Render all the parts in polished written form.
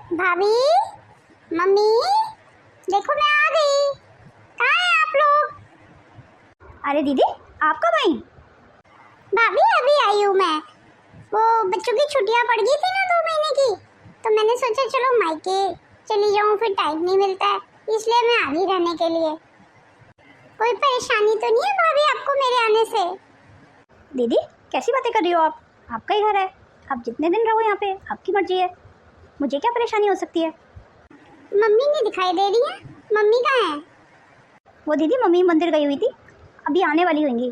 भाभी, मम्मी, देखो मैं आ गई। कहाँ हैं आप लोग? अरे दीदी, आप कब आई? भाभी अभी आई हूँ मैं। वो बच्चों की छुट्टियाँ पड़ गई थी ना 2 महीने की, तो मैंने सोचा चलो मायके चली जाऊँ, फिर टाइम नहीं मिलता है, इसलिए मैं आ गई रहने के लिए। कोई परेशानी तो नहीं है भाभी आपको मेरे आने से? दीदी कैसी बातें कर रही हो आप? आपका ही घर है, आप जितने दिन रहो यहाँ पे, आपकी मर्जी है। मुझे क्या परेशानी हो सकती है? मम्मी नहीं दिखाई दे रही है, मम्मी कहाँ है? वो दीदी मम्मी मंदिर गई हुई थी, अभी आने वाली होंगी।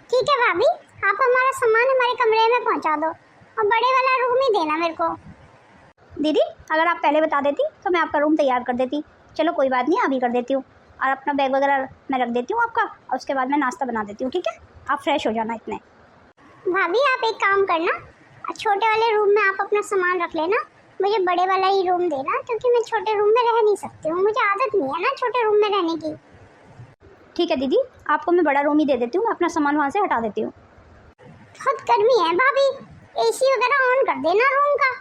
ठीक है भाभी, आप हमारा सामान हमारे कमरे में पहुँचा दो और बड़े वाला रूम ही देना मेरे को। दीदी अगर आप पहले बता देती तो मैं आपका रूम तैयार कर देती। चलो कोई बात नहीं, अभी कर देती हूँ। और अपना बैग वगैरह मैं रख देती हूँ आपका, और उसके बाद मैं नाश्ता बना देती हूँ, ठीक है? आप फ्रेश हो जाना इतने। भाभी आप एक काम करना, छोटे वाले रूम में आप अपना सामान रख लेना, मुझे बड़े वाला ही रूम देना, क्योंकि मैं छोटे रूम में रह नहीं सकती हूँ, मुझे आदत नहीं है ना छोटे रूम में रहने की। ठीक है दीदी, आपको मैं बड़ा रूम ही दे देती हूँ, मैं अपना सामान वहाँ से हटा देती हूँ। बहुत गर्मी है भाभी, एसी वगैरह ऑन कर देना रूम का,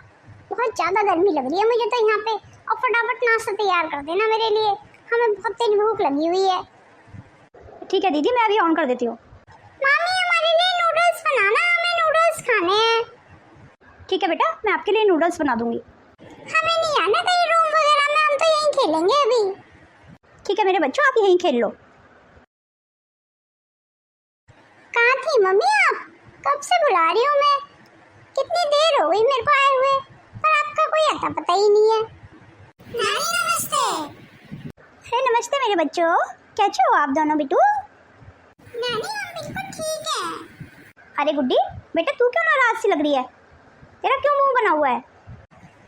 बहुत ज़्यादा गर्मी लग रही है मुझे तो यहाँ पे। और फटाफट नाश्ता तैयार कर देना मेरे लिए, हमें बहुत तेज भूख लगी हुई है। ठीक है दीदी, मैं अभी ऑन कर देती हूँ। मामी हमारे लिए नूडल्स बनाना, हमें नूडल्स खाने हैं। ठीक है बेटा, मैं आपके लिए नूडल्स बना दूँगी। हमें नहीं आना कहीं रूम वगैरह में, हम तो यहीं खेलेंगे अभी। ठीक है मेरे बच्चों, आप यहीं खेल लो। कहाँ थी मम्मी आप? कब से बुला रही हूँ मैं, कितनी देर हो गई मेरे को आए हुए, पर आपका कोई आता पता ही नहीं है। नानी नमस्ते। अरे नमस्ते मेरे बच्चों, कैसे हो आप दोनों बिट्टू? नानी हम बिल्कुल ठीक है। अरे गुड्डी बेटा, तू क्यों नाराज सी लग रही है? तेरा क्यों मुंह बना हुआ है?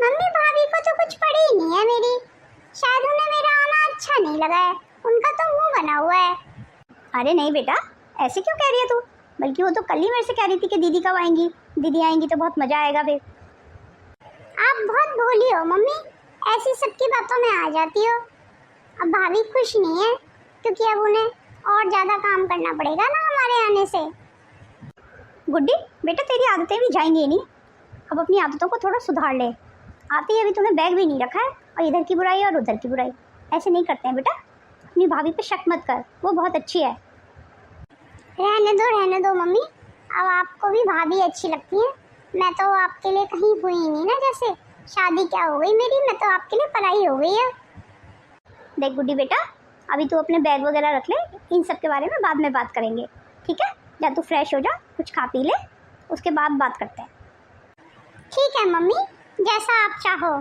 मम्मी भाभी को तो कुछ पड़ी ही नहीं है मेरी, शायद उन्हें मेरा आना अच्छा नहीं लगा है, उनका तो मुंह बना हुआ है। अरे नहीं बेटा, ऐसे क्यों कह रही है तू? बल्कि वो तो कल ही मेरे से कह रही थी कि दीदी कब आएंगी, दीदी आएंगी तो बहुत मज़ा आएगा फिर। आप बहुत भोली हो मम्मी, ऐसी सबकी बातों में आ जाती हो। अब भाभी खुश नहीं है, क्योंकि अब उन्हें और ज़्यादा काम करना पड़ेगा ना हमारे आने से। गुड्डी बेटा, तेरी आदतें भी जाएंगी नहीं, अब अपनी आदतों को थोड़ा सुधार ले। आते ही अभी तूने बैग भी नहीं रखा है, और इधर की बुराई और उधर की बुराई, ऐसे नहीं करते हैं बेटा। अपनी भाभी पे शक मत कर, वो बहुत अच्छी है। रहने दो मम्मी, अब आपको भी भाभी अच्छी लगती है, मैं तो आपके लिए कहीं हुई नहीं ना, जैसे शादी क्या हो गई मेरी, मैं तो आपके लिए पराई हो गई है। देख गुड्डी बेटा, अभी तू अपने बैग वगैरह रख ले, इन सब के बारे में बाद में बात करेंगे, ठीक है? जा तू फ्रेश हो जा, कुछ खा पी ले, उसके बाद बात करते हैं। ठीक है मम्मी, जैसा आप चाहो,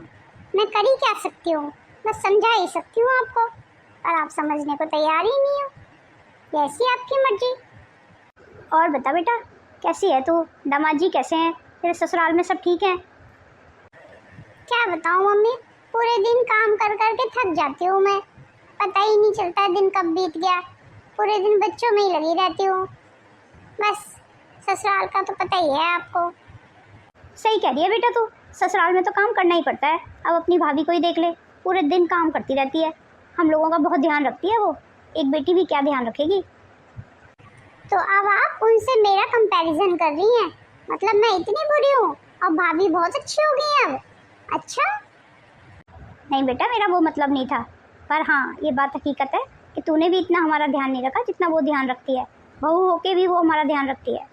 मैं कर ही क्या सकती हूँ, बस समझा ही सकती हूँ आपको, पर आप समझने को तैयार ही नहीं हो, जैसी आपकी मर्जी। और बता बेटा, कैसी है तू? दामाद जी कैसे हैं? तेरे ससुराल में सब ठीक हैं? क्या बताऊँ मम्मी, पूरे दिन काम कर कर के थक जाती हूँ मैं, पता ही नहीं चलता है दिन कब बीत गया, पूरे दिन बच्चों में ही लगी रहती हूँ। बस ससुराल का तो पता ही है आपको। सही कह रही है बेटा तू, ससुराल में तो काम करना ही पड़ता है। अब अपनी भाभी को ही देख ले, पूरे दिन काम करती रहती है, हम लोगों का बहुत ध्यान रखती है वो, एक बेटी भी क्या ध्यान रखेगी। तो अब आप उनसे मेरा कंपैरिजन कर रही हैं, मतलब मैं इतनी बुरी हूँ और भाभी बहुत अच्छी हो गई अब? अच्छा नहीं बेटा, मेरा वो मतलब नहीं था, पर हाँ ये बात हकीकत है कि तूने भी इतना हमारा ध्यान नहीं रखा जितना वो ध्यान रखती है, बहू होके भी वो हमारा ध्यान रखती है।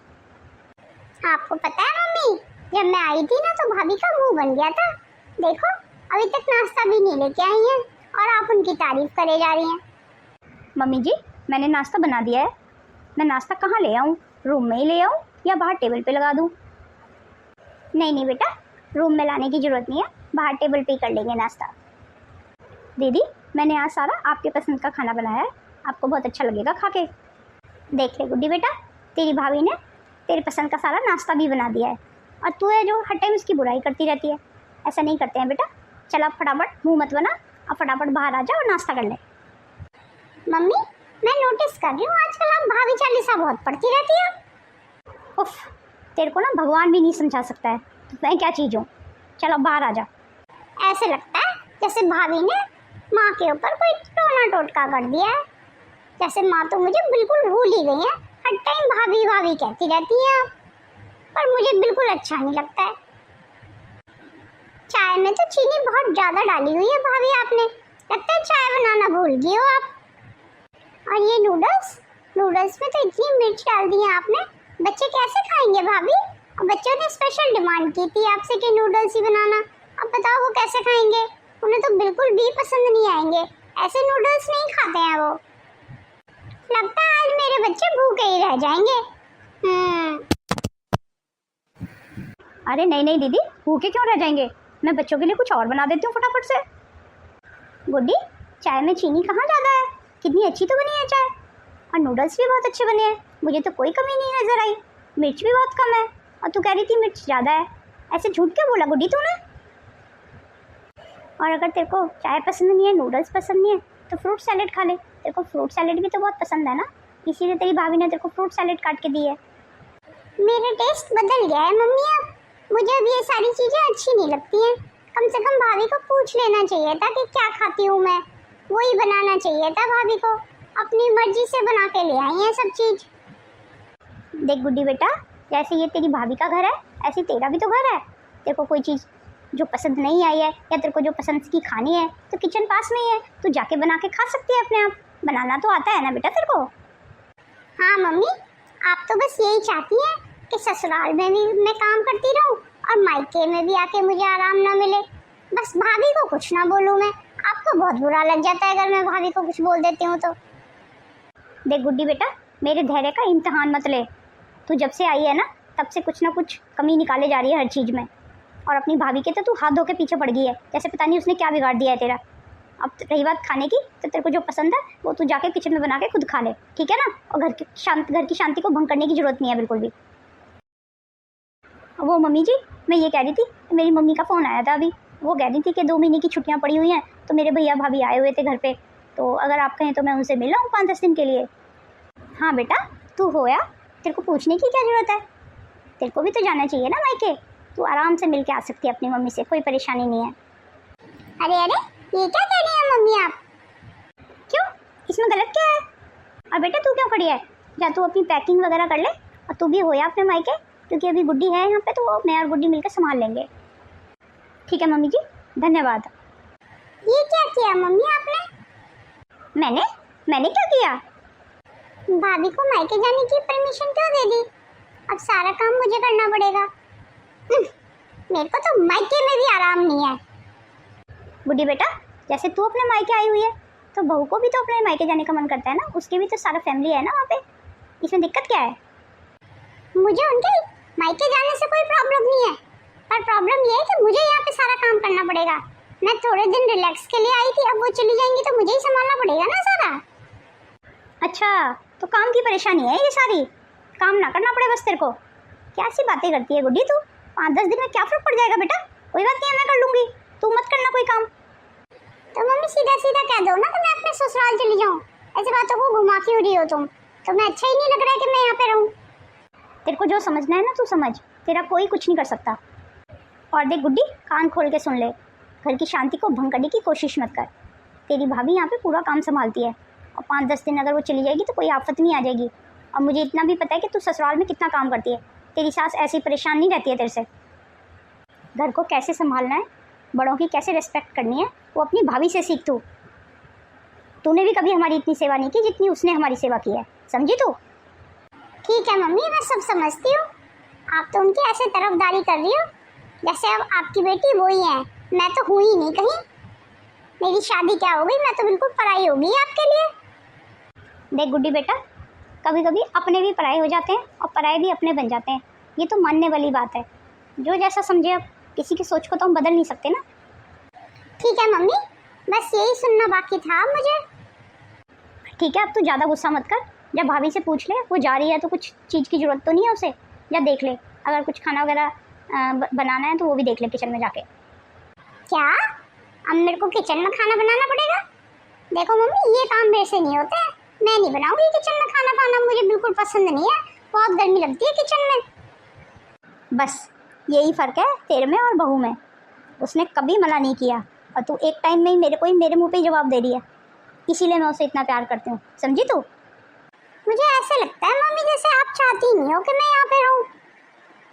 आपको पता है मम्मी, जब मैं आई थी ना तो भाभी का मुंह बन गया था, देखो अभी तक नाश्ता भी नहीं लेके आई हैं और आप उनकी तारीफ करे जा रही हैं। मम्मी जी, मैंने नाश्ता बना दिया है, मैं नाश्ता कहाँ ले आऊँ? रूम में ही ले आऊँ या बाहर टेबल पे लगा दूँ? नहीं बेटा, रूम में लाने की ज़रूरत नहीं है, बाहर टेबल पे ही कर लेंगे नाश्ता। दीदी मैंने आज सारा आपके पसंद का खाना बनाया है, आपको बहुत अच्छा लगेगा खा के। देख ले गुड्डी बेटा, तेरी भाभी ने तेरे पसंद का सारा नाश्ता भी बना दिया है, और तू है जो हर टाइम उसकी बुराई करती रहती है। ऐसा नहीं करते हैं बेटा, चल अब फटाफट मुँह मत बना, अब फटाफट बाहर आ जा और नाश्ता कर ले। मम्मी मैं नोटिस कर रही हूँ आजकल आप भाभी चालीसा बहुत पढ़ती रहती हो। उफ, तेरे को ना भगवान भी नहीं समझा सकता है, तो मैं क्या चीज़ हूँ? चल अब बाहर आ जा। ऐसे लगता है जैसे भाभी ने माँ के ऊपर कोई टोना टोटका कर दिया है, जैसे माँ तो मुझे बिल्कुल भूल ही गई है, हर टाइम भाभी भाभी कहती रहती हैं आप, पर मुझे बिल्कुल अच्छा नहीं लगता है। चाय चाय में तो चीनी बहुत ज़्यादा डाली हुई है भाभी आपने। लगता है चाय बनाना भूल गई हो आप। और ये नूडल्स नूडल्स में तो इतनी मिर्च डाल दी है आपने, बच्चे कैसे खाएंगे भाभी? और बच्चों ने स्पेशल डिमांड की थी आपसे कि नूडल्स ही बनाना। अब बताओ वो कैसे खाएंगे? उन्हें तो बिल्कुल भी पसंद नहीं आएंगे, ऐसे नूडल्स नहीं खाते हैं वो। लगता है आज मेरे बच्चे भूखे ही रह जाएंगे। अरे नहीं नहीं दीदी, भूखे क्यों रह जाएंगे? मैं बच्चों के लिए कुछ और बना देती हूँ फटाफट से। गुड्डी, चाय में चीनी कहाँ ज़्यादा है? कितनी अच्छी तो बनी है चाय, और नूडल्स भी बहुत अच्छे बने हैं, मुझे तो कोई कमी नहीं नज़र आई। मिर्च भी बहुत कम है, और तू कह रही थी मिर्च ज़्यादा है। ऐसे झूठ क्यों बोला गुड्डी तूने? और अगर तेरे को चाय पसंद नहीं है, नूडल्स पसंद नहीं है, तो फ्रूट सैलेड खा ले। तेरे को फ्रूट सैलेड भी तो बहुत पसंद है ना, इसीलिए तेरी भाभी ने तेरे को फ्रूट सैलेड काट के दी है। मेरा टेस्ट बदल गया है मम्मी। अब मुझे अब ये सारी चीज़ें अच्छी नहीं लगती हैं। कम से कम भाभी को पूछ लेना चाहिए था कि क्या खाती हूँ मैं, वही बनाना चाहिए था भाभी को। अपनी मर्जी से बना के ले आई है सब चीज़। देख गुड्डी बेटा, जैसे ये तेरी भाभी का घर है, ऐसे तेरा भी तो घर है। तेरे को कोई चीज़ जो पसंद नहीं आई है, या तेरे को जो पसंद की खानी है, तो किचन पास में ही है, तू जाके बना के खा सकती है अपने आप। बनाना तो आता है ना बेटा तेरे को? हाँ मम्मी, आप तो बस यही चाहती हैं कि ससुराल में भी मैं काम करती रहूं और मायके में भी आके मुझे आराम ना मिले। बस भाभी को कुछ ना बोलूं मैं। आपको बहुत बुरा लग जाता है अगर मैं भाभी को कुछ बोल देती हूँ तो। देख गुड्डी बेटा, मेरे धैर्य का इम्तहान मत ले। तू जब से आई है ना, तब से कुछ ना कुछ कमी निकाले जा रही है हर चीज़ में। और अपनी भाभी के तो तू हाथ धो के पीछे पड़ गई है, जैसे पता नहीं उसने क्या बिगाड़ दिया है तेरा। अब रही बात खाने की, तो तेरे को जो पसंद है वो तू जाके किचन में बना के खुद खा ले, ठीक है ना? और घर की शांति को भंग करने की ज़रूरत नहीं है बिल्कुल भी। वो मम्मी जी, मैं ये कह रही थी, मेरी मम्मी का फ़ोन आया था अभी। वो कह रही थी कि 2 महीने की छुट्टियाँ पड़ी हुई हैं, तो मेरे भैया भाभी आए हुए थे घर पे, तो अगर आप कहें तो मैं उनसे मिल आऊँ 5-10 दिन के लिए। हाँ बेटा, तू होया, तेरे को पूछने की क्या ज़रूरत है? तेरे को भी तो जाना चाहिए ना मायके। तू आराम से मिल के आ सकती है अपनी मम्मी से, कोई परेशानी नहीं है। अरे अरे, ये क्या कह रही हैं मम्मी आप? क्यों, इसमें गलत क्या है? और बेटा तू क्यों खड़ी है? जा तू अपनी पैकिंग वगैरह कर ले, और तू भी होया अपने मायके, क्योंकि अभी गुड्डी है यहाँ पे, तो वो मैं और गुड्डी मिलकर संभाल लेंगे। ठीक है मम्मी जी, धन्यवाद। ये क्या किया मम्मी आपने? मैंने क्या किया? भाभी को मायके जाने की परमिशन क्यों दे दी? अब सारा काम मुझे करना पड़ेगा। मेरे को तो मायके में भी आराम नहीं है। गुड्डी बेटा, जैसे तू अपने मायके आई हुई है, तो बहू को भी तो अपने मायके जाने का मन करता है ना। उसकी भी तो सारा फैमिली है ना वहाँ पे, इसमें दिक्कत क्या है? मुझे उनके मायके जाने से कोई प्रॉब्लम नहीं है, पर प्रॉब्लम ये है कि मुझे यहाँ पे सारा काम करना पड़ेगा। मैं थोड़े दिन रिलैक्स के लिए आई थी, अब वो चली जाएंगी तो मुझे ही संभालना पड़ेगा ना सारा। अच्छा, तो काम की परेशानी है ये सारी? काम ना करना पड़े बस तेरे को? क्या सी बातें करती है गुड्डी तू? 5-10 दिन में क्या फर्क पड़ जाएगा बेटा? कोई बात नहीं है, मैं कर लूँगी, तू मत करना कोई काम। तो मम्मी सीधा सीधा कह दो ना कि मैं अपने ससुराल चली जाऊँ। ऐसी बातों को घुमा क्यों रही हो तुम? तुम्हें अच्छा ही नहीं लग रहा है कि मैं यहाँ पे रहूँ? तेरे को जो समझना है ना तू समझ, तेरा कोई कुछ नहीं कर सकता। और देख गुड्डी, कान खोल के सुन ले, घर की शांति को भंग करने की कोशिश मत कर। तेरी भाभी यहाँ पे पूरा काम संभालती है, और 5-10 दिन अगर वो चली जाएगी तो कोई आफत नहीं आ जाएगी। और मुझे इतना भी पता है कि तू ससुराल में कितना काम करती है। तेरी सास ऐसी परेशान नहीं रहती है तेरे से। घर को कैसे संभालना है, बड़ों की कैसे रिस्पेक्ट करनी है, वो अपनी भाभी से सीख। तूने भी कभी हमारी इतनी सेवा नहीं की जितनी उसने हमारी सेवा की है, समझी तू? ठीक है मम्मी, मैं सब समझती हूँ। आप तो उनकी ऐसे तरफदारी कर रही हो जैसे अब आपकी बेटी वो ही है। मैं तो हूँ ही नहीं कहीं। मेरी शादी क्या हो गई, मैं तो बिल्कुल पराई हो गई आपके लिए। देख गुड्डी बेटा, कभी कभी अपने भी पराए हो जाते हैं और पराए भी अपने बन जाते हैं, ये तो मानने वाली बात है। जो जैसा समझे, अब किसी की सोच को तो हम बदल नहीं सकते ना। ठीक है मम्मी, बस यही सुनना बाकी था मुझे। ठीक है, अब तू ज़्यादा गुस्सा मत कर। जब भाभी से पूछ ले, वो जा रही है तो कुछ चीज़ की ज़रूरत तो नहीं है उसे। या देख ले, अगर कुछ खाना वगैरह बनाना है तो वो भी देख ले किचन में जाके। क्या अब मेरे को किचन में खाना बनाना पड़ेगा? देखो मम्मी, ये काम मेरे से नहीं होता है। मैं नहीं बनाऊंगी किचन में खाना पाना, मुझे बिल्कुल पसंद नहीं है। बहुत गर्मी लगती है किचन में। बस यही फ़र्क है तेरे में और बहू में। उसने कभी मना नहीं किया, और तू एक टाइम में ही मेरे मुंह पे ही जवाब दे रही है। इसीलिए मैं उसे इतना प्यार करती हूँ, समझी तू? मुझे ऐसे लगता है मम्मी जैसे आप चाहती नहीं हो कि मैं यहाँ पे रहूँ।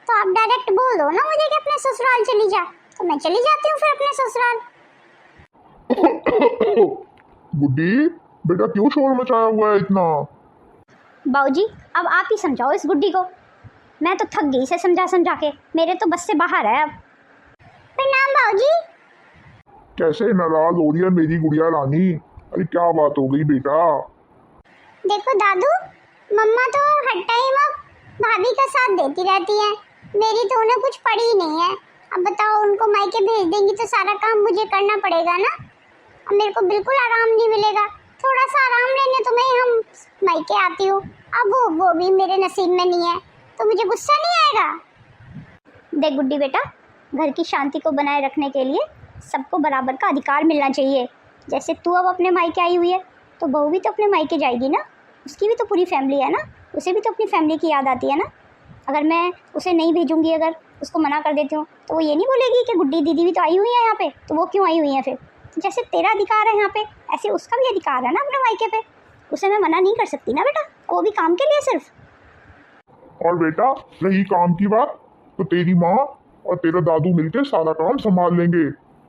तो आप डायरेक्ट बोल दो ना मुझे कि अपने ससुराल चली जा। तो मैं चली जाती हूँ फिर अपने ससुराल। गुड्डी बेटा क्यों शोर मचाया हुआ है इतना? बाबूजी अब आप ही समझाओ इस गुड्डी को, मैं तो थक गई इसे समझा समझा के, मेरे तो बस से बाहर है अब। प्रणाम बाबूजी। कैसे नाराज हो रही है मेरी गुड़िया रानी? अरे क्या बात हो गई बेटा? देखो दादू, मम्मा तो हर टाइम अब भाभी का साथ देती रहती है, मेरी तो उन्हें कुछ पड़ी ही नहीं है। अब बताओ, उनको मायके भेज देंगी तो सारा काम मुझे करना पड़ेगा ना। अब मेरे को बिल्कुल आराम नहीं मिलेगा। थोड़ा सा आराम लेने तो मैं हम मायके आती हूँ, अब वो भी मेरे नसीब में नहीं है, तो मुझे गुस्सा नहीं आएगा। देख गुड्डी बेटा, घर की शांति को बनाए रखने के लिए सबको बराबर का अधिकार मिलना चाहिए। जैसे तू अब अपने मायके आई हुई है तो बहू भी तो अपने मायके जाएगी ना, उसकी भी तो पूरी फैमिली है ना, उसे भी तो अपनी फैमिली की याद आती है ना। अगर मैं उसे नहीं भेजूंगी, अगर उसको मना कर देती हूँ, तो वो ये नहीं बोलेगी कि गुड्डी दीदी भी तो आई हुई है यहाँ पे, तो वो क्यों आई हुई है फिर? जैसे तेरा अधिकार है यहाँ पे, ऐसे उसका भी अधिकार है ना अपने मायके पे, उसे मैं मना नहीं कर सकती ना बेटा, वो भी काम के लिए सिर्फ। और बेटा रही काम की बात, तो तेरी माँ और तेरा दादू मिलकर सारा काम संभाल लेंगे।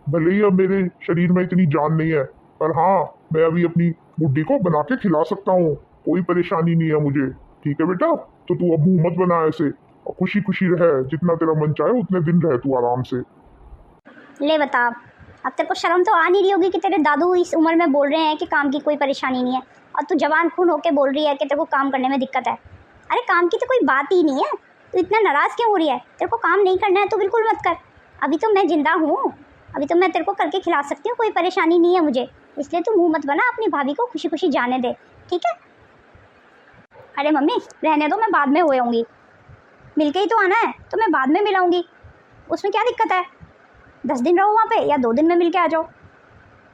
भले ही अब मेरे शरीर में इतनी जान नहीं है, पर हाँ मैं अभी अपनी गुड्डी को बना के खिला सकता हूँ, कोई परेशानी नहीं है मुझे। ठीक है बेटा, तो तू अब मुंह मत बना ऐसे, और खुशी खुशी रह, जितना तेरा मन चाहे उतने दिन रह तू आराम से। ले बता, अब तेरे को शर्म तो आ नहीं रही होगी कि तेरे दादू इस उम्र में बोल रहे हैं कि काम की कोई परेशानी नहीं है, और तू जवान खून होके बोल रही है कि तेरे को काम करने में दिक्कत है। अरे काम की तो कोई बात ही नहीं है, तू इतना नाराज़ क्यों हो रही है? तेरे को काम नहीं करना है तो बिल्कुल मत कर, अभी तो मैं जिंदा हूँ, अभी तो मैं तेरे को करके खिला सकती हूँ, कोई परेशानी नहीं है मुझे, इसलिए तू मुँह मत बना, अपनी भाभी को खुशी खुशी जाने दे, ठीक है? अरे मम्मी रहने दो, मैं बाद में हुए होंगी, मिलके ही तो आना है, तो मैं बाद में मिलाऊंगी, उसमें क्या दिक्कत है? 10 दिन रहो वहाँ पे या 2 दिन में मिल के आ जाओ,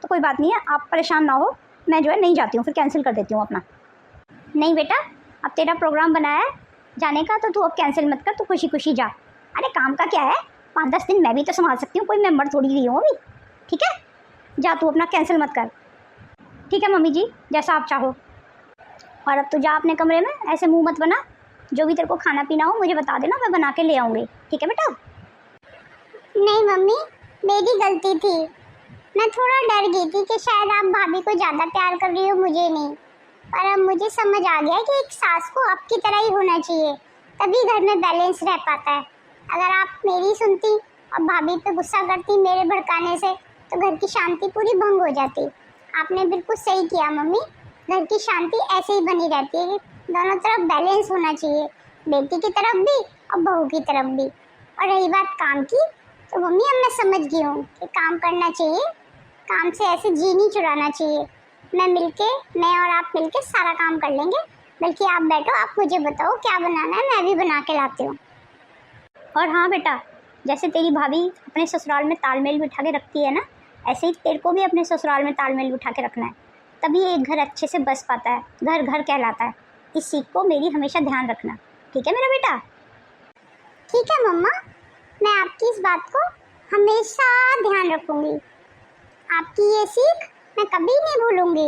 तो कोई बात नहीं है, आप परेशान ना हो। मैं जो है नहीं जाती हूँ, फिर कैंसिल कर देती हूँ अपना। नहीं बेटा, अब तेरा प्रोग्राम बनाया है जाने का, तो तू अब कैंसिल मत कर, तू खुशी खुशी जा। अरे काम का क्या है, 5-10 दिन मैं भी तो संभाल सकती हूँ, कोई मेम्बर थोड़ी रही हूँ अभी, ठीक है? जा तू अपना, कैंसिल मत कर। ठीक है मम्मी जी, जैसा आप चाहो। और अब तू जा अपने कमरे में, ऐसे मुँह मत बना, जो भी तेरे को खाना पीना हो मुझे बता देना, मैं बना के ले आऊँगी, ठीक है बेटा? नहीं मम्मी, मेरी गलती थी, मैं थोड़ा डर गई थी कि शायद आप भाभी को ज़्यादा प्यार कर रही हो, मुझे नहीं। पर अब मुझे समझ आ गया कि एक सास को आपकी तरह ही होना चाहिए, तभी घर में बैलेंस रह पाता है। अगर आप मेरी सुनती और भाभी पे गुस्सा करती मेरे भड़काने से, तो घर की शांति पूरी भंग हो जाती। आपने बिल्कुल सही किया मम्मी, घर की शांति ऐसे ही बनी रहती है कि दोनों तरफ बैलेंस होना चाहिए, बेटी की तरफ भी और बहू की तरफ भी। और रही बात काम की, तो मम्मी अब मैं समझ गई हूँ कि काम करना चाहिए, काम से ऐसे जी नहीं चुराना चाहिए। मैं और आप मिलके सारा काम कर लेंगे। बल्कि आप बैठो, आप मुझे बताओ क्या बनाना है, मैं भी बना के लाती हूँ। और हाँ बेटा, जैसे तेरी भाभी अपने ससुराल में तालमेल बिठा के रखती है ना, ऐसे ही तेरे को भी अपने ससुराल में तालमेल बिठा के रखना है, तभी एक घर अच्छे से बस पाता है, घर घर कहलाता है। इस सीख को मेरी हमेशा ध्यान रखना, ठीक है मेरा बेटा? ठीक है मम्मा, मैं आपकी इस बात को हमेशा ध्यान रखूंगी। आपकी ये सीख मैं कभी नहीं भूलूंगी।